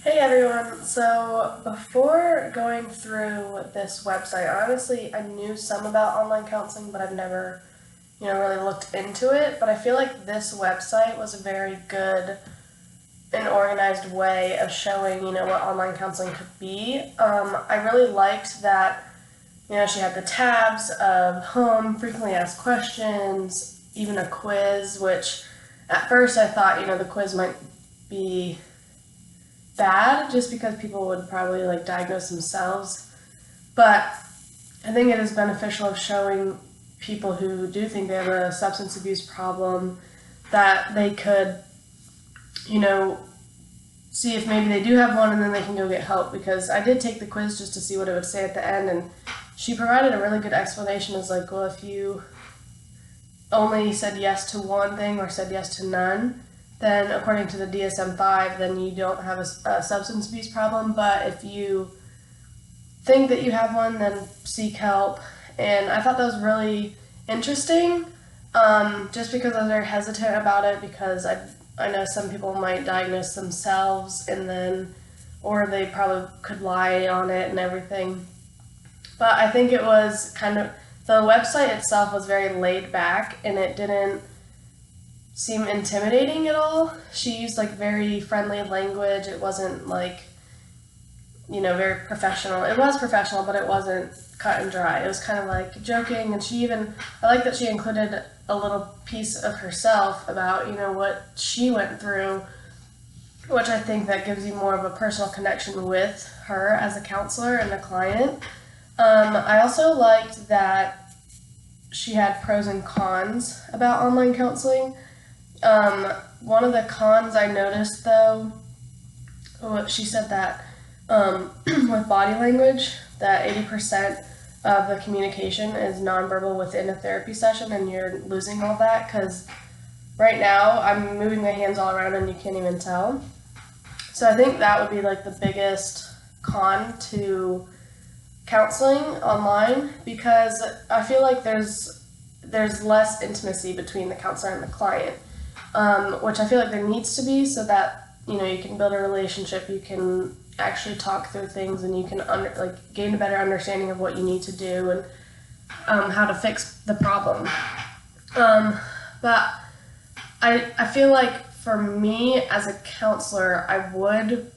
Hey everyone, so before going through this website, honestly, I knew some about online counseling, but I've never, really looked into it. But I feel like this website was a very good and organized way of showing, what online counseling could be. I really liked that, she had the tabs of home, frequently asked questions, even a quiz, which at first I thought, the quiz might be bad just because people would probably like diagnose themselves. But I think it is beneficial of showing people who do think they have a substance abuse problem that they could, you know, see if maybe they do have one and then they can go get help. Because I did take the quiz just to see what it would say at the end, and she provided a really good explanation. It's like, well, if you only said yes to one thing or said yes to none, then according to the DSM-5, then you don't have a substance abuse problem. But if you think that you have one, then seek help. And I thought that was really interesting, just because I was very hesitant about it, because I know some people might diagnose themselves and then, or they probably could lie on it and everything. But I think it was the website itself was very laid back and it didn't seem intimidating at all. She used like very friendly language. It wasn't like, very professional. It was professional, but it wasn't cut and dry. It was kind of like joking, and I like that she included a little piece of herself about, what she went through, which I think that gives you more of a personal connection with her as a counselor and a client. I also liked that she had pros and cons about online counseling. One of the cons I noticed, though, she said that with body language, that 80% of the communication is nonverbal within a therapy session, and you're losing all that because right now I'm moving my hands all around and you can't even tell. So I think that would be like the biggest con to counseling online, because I feel like there's less intimacy between the counselor and the client, which I feel like there needs to be, so that you can build a relationship, you can actually talk through things, and you can gain a better understanding of what you need to do and how to fix the problem. But I feel like for me as a counselor, I would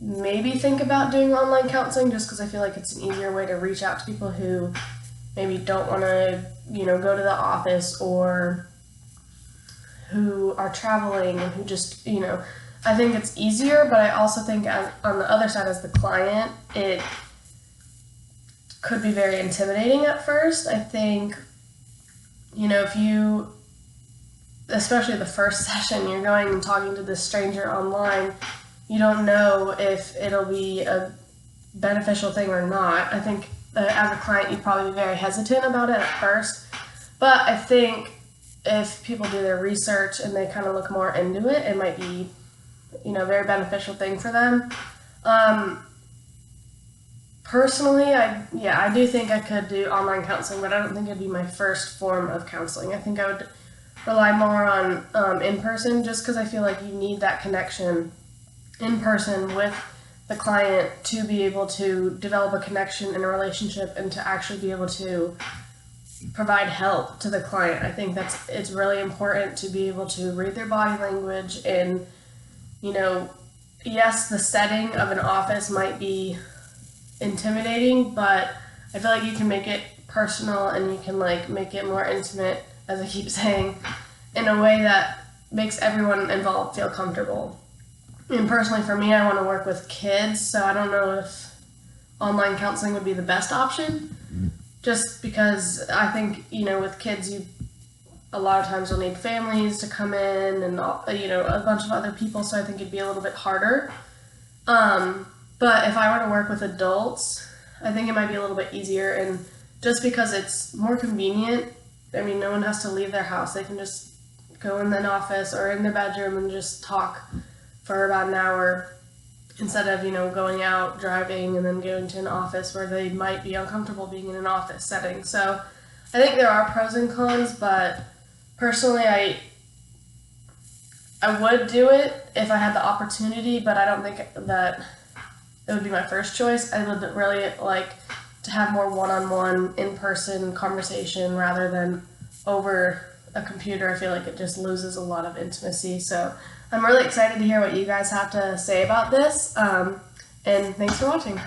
maybe think about doing online counseling, just because I feel like it's an easier way to reach out to people who maybe don't want to, go to the office, or who are traveling and who just, I think it's easier. But I also think on the other side, as the client, it could be very intimidating at first. I think, if you, especially the first session, you're going and talking to this stranger online, you don't know if it'll be a beneficial thing or not. I think as a client, you'd probably be very hesitant about it at first. But I think if people do their research and they kind of look more into it, it might be, a very beneficial thing for them. Personally, I do think I could do online counseling, but I don't think it'd be my first form of counseling. I think I would rely more on in-person, just because I feel like you need that connection in person with the client to be able to develop a connection and a relationship, and to actually be able to provide help to the client. I think it's really important to be able to read their body language, and yes, the setting of an office might be intimidating, but I feel like you can make it personal, and you can make it more intimate, as I keep saying, in a way that makes everyone involved feel comfortable. And personally, for me, I want to work with kids, so I don't know if online counseling would be the best option, just because I think, with kids, a lot of times you'll need families to come in, and, a bunch of other people, so I think it'd be a little bit harder. But if I were to work with adults, I think it might be a little bit easier, and just because it's more convenient, no one has to leave their house. They can just go in an office or in their bedroom and just talk for about an hour, instead of, going out, driving, and then going to an office where they might be uncomfortable being in an office setting. So I think there are pros and cons, but personally, I would do it if I had the opportunity, but I don't think that it would be my first choice. I would really like to have more one-on-one, in-person conversation rather than over a computer. I feel like it just loses a lot of intimacy. So I'm really excited to hear what you guys have to say about this. And thanks for watching.